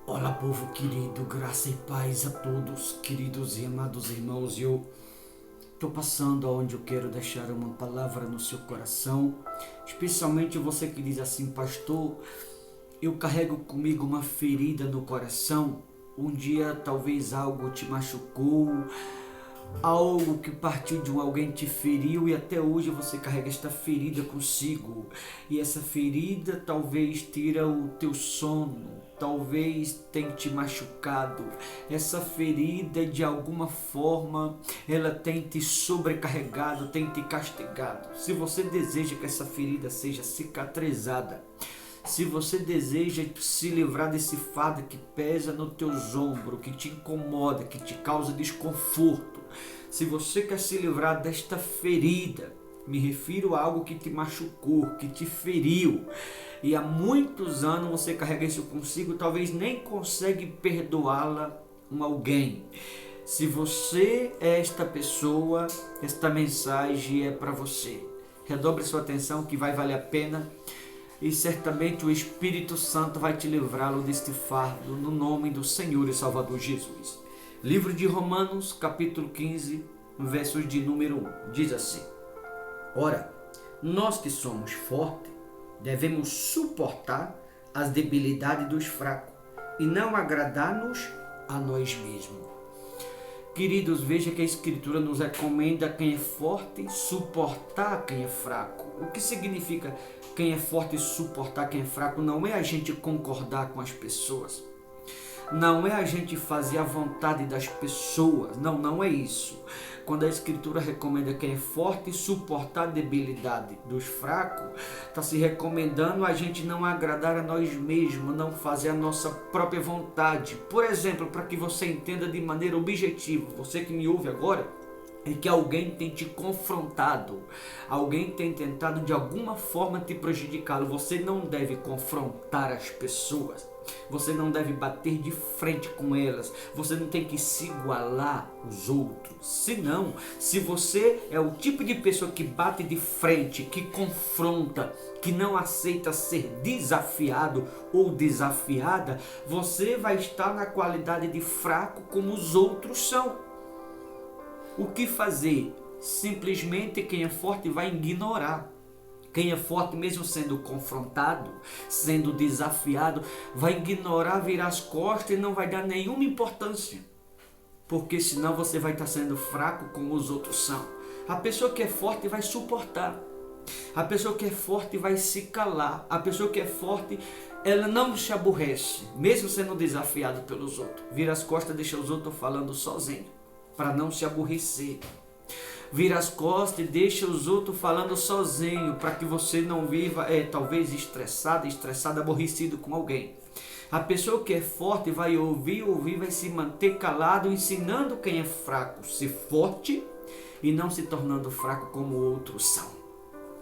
Olá, povo querido, graça e paz a todos, queridos e amados irmãos. Eu estou passando aonde eu quero deixar uma palavra no seu coração, especialmente você que diz assim: pastor, eu carrego comigo uma ferida no coração. Um dia talvez algo te machucou, algo que partiu de alguém te feriu e até hoje você carrega esta ferida consigo. E essa ferida talvez tira o teu sono, talvez tenha te machucado. Essa ferida de alguma forma ela tem te sobrecarregado, tem te castigado. Se você deseja que essa ferida seja cicatrizada, se você deseja se livrar desse fardo que pesa no teus ombros, que te incomoda, que te causa desconforto, se você quer se livrar desta ferida, me refiro a algo que te machucou, que te feriu, e há muitos anos você carrega isso consigo, talvez nem consegue perdoá-la a alguém. Se você é esta pessoa, esta mensagem é para você. Redobre sua atenção que vai valer a pena. E certamente o Espírito Santo vai te livrá-lo deste fardo, no nome do Senhor e Salvador Jesus. Livro de Romanos, capítulo 15, versos de número 1, diz assim: Ora, nós que somos fortes, devemos suportar as debilidades dos fracos e não agradar-nos a nós mesmos. Queridos, veja que a Escritura nos recomenda quem é forte suportar quem é fraco. O que significa quem é forte suportar quem é fraco? Não é a gente concordar com as pessoas. Não é a gente fazer a vontade das pessoas. Não é isso. Quando a Escritura recomenda quem é forte suportar a debilidade dos fracos, está se recomendando a gente não agradar a nós mesmos, não fazer a nossa própria vontade. Por exemplo, para que você entenda de maneira objetiva, você que me ouve agora, é que alguém tem te confrontado, alguém tem tentado de alguma forma te prejudicá-lo. Você não deve confrontar as pessoas, você não deve bater de frente com elas, você não tem que se igualar aos outros. Senão, se você é o tipo de pessoa que bate de frente, que confronta, que não aceita ser desafiado ou desafiada, você vai estar na qualidade de fraco como os outros são. O que fazer? Simplesmente quem é forte vai ignorar. Quem é forte, mesmo sendo confrontado, sendo desafiado, vai ignorar, virar as costas e não vai dar nenhuma importância. Porque senão você vai estar sendo fraco como os outros são. A pessoa que é forte vai suportar. A pessoa que é forte vai se calar. A pessoa que é forte, ela não se aborrece, mesmo sendo desafiado pelos outros. Vira as costas e deixa os outros falando sozinho, para não se aborrecer. Vira as costas e deixa os outros falando sozinho, para que você não viva talvez estressado, aborrecido com alguém. A pessoa que é forte vai ouvir, vai se manter calado, ensinando quem é fraco ser forte e não se tornando fraco como outros são.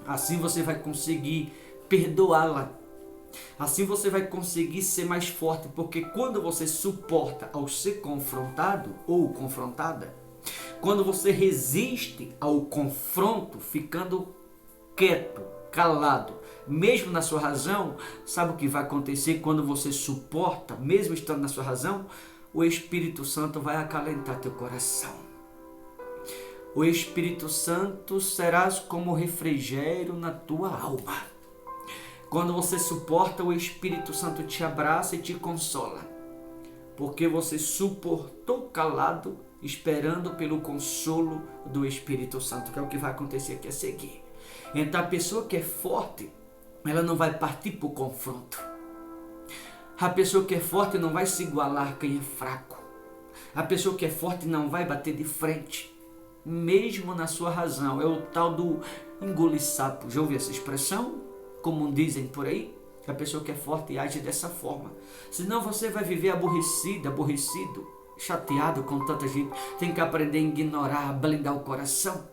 Assim você vai conseguir perdoá-la. Assim você vai conseguir ser mais forte, porque quando você suporta ao ser confrontado ou confrontada, quando você resiste ao confronto, ficando quieto, calado, mesmo na sua razão, sabe o que vai acontecer quando você suporta, mesmo estando na sua razão? O Espírito Santo vai acalentar teu coração. O Espírito Santo serás como refrigério na tua alma. Quando você suporta, o Espírito Santo te abraça e te consola, porque você suportou calado, esperando pelo consolo do Espírito Santo, que é o que vai acontecer aqui a seguir. Então a pessoa que é forte, ela não vai partir para o confronto. A pessoa que é forte não vai se igualar a quem é fraco. A pessoa que é forte não vai bater de frente, mesmo na sua razão. É o tal do engolir sapo. Já ouviu essa expressão? Como dizem por aí, a pessoa que é forte age dessa forma. Senão você vai viver aborrecido, chateado com tanta gente. Tem que aprender a ignorar, a blindar o coração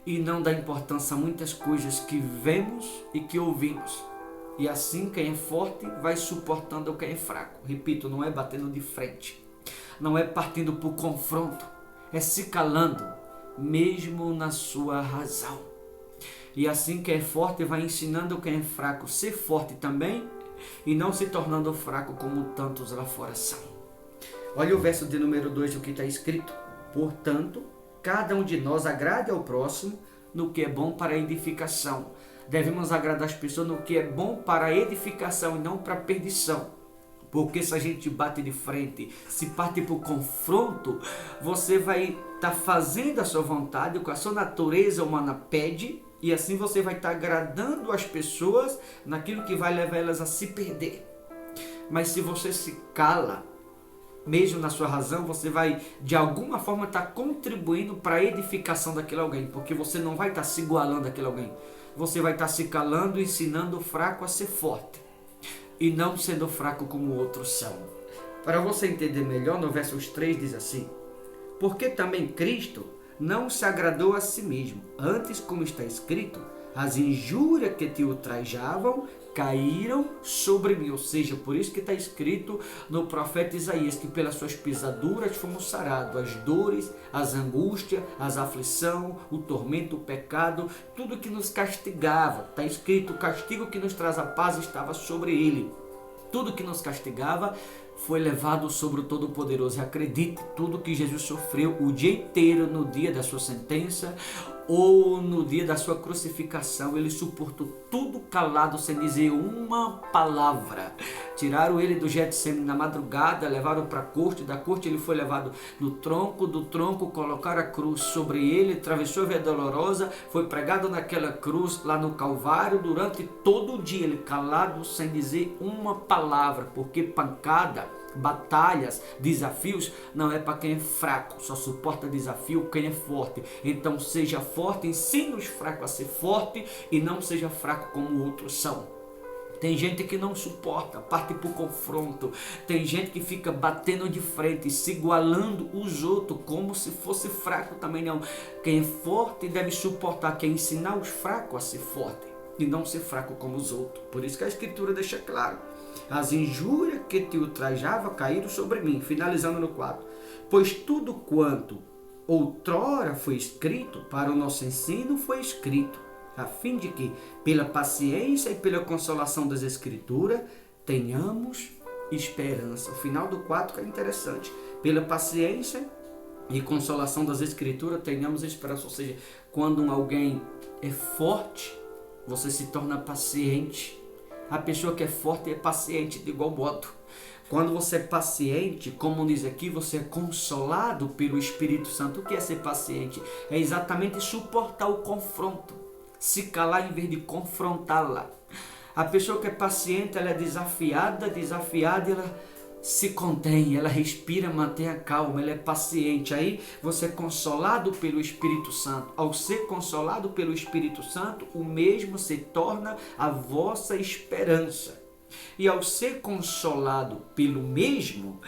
e não dar importância a muitas coisas que vemos e que ouvimos. E assim quem é forte vai suportando quem é fraco. Repito, não é batendo de frente, não é partindo para o confronto, é se calando, mesmo na sua razão. E assim quem é forte vai ensinando quem é fraco ser forte também, e não se tornando fraco como tantos lá fora são. Olha o verso de número 2 do que está escrito. Portanto, cada um de nós agrade ao próximo no que é bom para a edificação. Devemos agradar as pessoas no que é bom para a edificação e não para a perdição. Porque se a gente bate de frente, se parte para o confronto, você vai estar fazendo a sua vontade, o que a sua natureza humana pede, e assim você vai estar agradando as pessoas naquilo que vai levar elas a se perder. Mas se você se cala, mesmo na sua razão, você vai de alguma forma estar contribuindo para a edificação daquele alguém, porque você não vai estar se igualando àquele alguém. Você vai estar se calando, ensinando o fraco a ser forte e não sendo fraco como outros são. Para você entender melhor, no versos 3 diz assim: porque também Cristo não se agradou a si mesmo, antes, como está escrito, as injúrias que te ultrajavam caíram sobre mim. Ou seja, por isso que está escrito no profeta Isaías que pelas suas pisaduras fomos sarados. As dores, as angústias, as aflição, o tormento, o pecado, tudo que nos castigava. Está escrito: o castigo que nos traz a paz estava sobre ele. Tudo que nos castigava foi levado sobre o Todo-Poderoso. E acredite, tudo que Jesus sofreu o dia inteiro no dia da sua sentença ou no dia da sua crucificação, ele suportou tudo calado, sem dizer uma palavra. Tiraram ele do Getsemane na madrugada, levaram para a corte, da corte ele foi levado no tronco, do tronco colocaram a cruz sobre ele, atravessou a Via Dolorosa, foi pregado naquela cruz lá no Calvário, durante todo o dia ele calado, sem dizer uma palavra, porque pancada, batalhas, desafios não é para quem é fraco, só suporta desafio quem é forte. Então seja forte, ensine os fracos a ser forte e não seja fraco como outros são. Tem gente que não suporta, parte para o confronto. Tem gente que fica batendo de frente, se igualando os outros como se fosse fraco também. Não, quem é forte deve suportar, quem ensinar os fracos a ser forte e não ser fraco como os outros. Por isso que a Escritura deixa claro: as injúrias que te ultrajava caíram sobre mim. Finalizando no 4. Pois tudo quanto outrora foi escrito para o nosso ensino foi escrito, a fim de que, pela paciência e pela consolação das Escrituras, tenhamos esperança. O final do 4 que é interessante. Pela paciência e consolação das Escrituras, tenhamos esperança. Ou seja, quando alguém é forte, você se torna paciente. A pessoa que é forte é paciente de igual modo. Quando você é paciente, como diz aqui, você é consolado pelo Espírito Santo. O que é ser paciente? É exatamente suportar o confronto, se calar em vez de confrontá-la. A pessoa que é paciente, ela é desafiada, ela se contém, ela respira, mantém a calma, ela é paciente. Aí você é consolado pelo Espírito Santo. Ao ser consolado pelo Espírito Santo, o mesmo se torna a vossa esperança. E ao ser consolado pelo mesmo,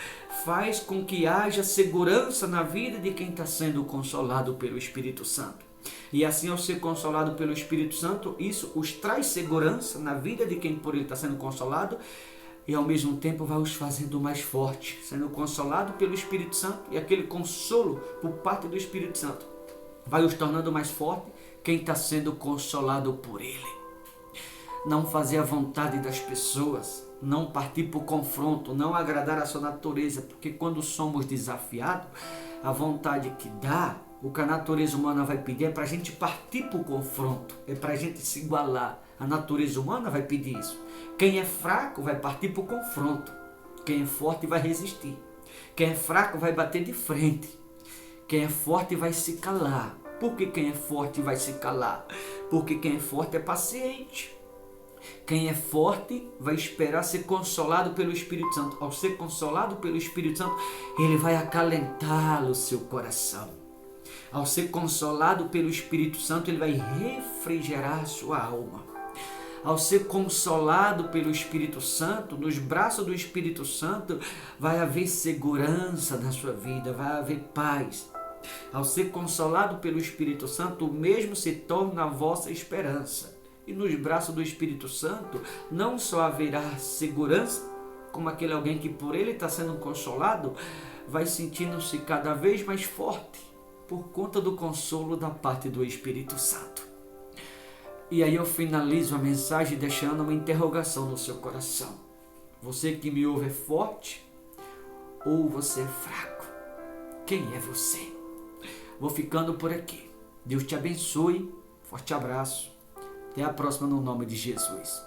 faz com que haja segurança na vida de quem está sendo consolado pelo Espírito Santo. E assim, ao ser consolado pelo Espírito Santo, isso os traz segurança na vida de quem por ele está sendo consolado, e ao mesmo tempo vai os fazendo mais fortes, sendo consolado pelo Espírito Santo, e aquele consolo por parte do Espírito Santo vai os tornando mais forte quem está sendo consolado por ele. Não fazer a vontade das pessoas, não partir para o confronto, não agradar a sua natureza, porque quando somos desafiados, a vontade que dá, o que a natureza humana vai pedir é para a gente partir para o confronto, é para a gente se igualar. A natureza humana vai pedir isso. Quem é fraco vai partir para o confronto, quem é forte vai resistir. Quem é fraco vai bater de frente, quem é forte vai se calar. Por que quem é forte vai se calar? Porque quem é forte é paciente. Quem é forte vai esperar ser consolado pelo Espírito Santo. Ao ser consolado pelo Espírito Santo, ele vai acalentar o seu coração. Ao ser consolado pelo Espírito Santo, ele vai refrigerar a sua alma. Ao ser consolado pelo Espírito Santo, nos braços do Espírito Santo, vai haver segurança na sua vida, vai haver paz. Ao ser consolado pelo Espírito Santo, o mesmo se torna a vossa esperança. E nos braços do Espírito Santo não só haverá segurança, como aquele alguém que por ele está sendo consolado, vai sentindo-se cada vez mais forte por conta do consolo da parte do Espírito Santo. E aí eu finalizo a mensagem deixando uma interrogação no seu coração. Você que me ouve é forte ou você é fraco? Quem é você? Vou ficando por aqui. Deus te abençoe. Forte abraço. Até a próxima no nome de Jesus.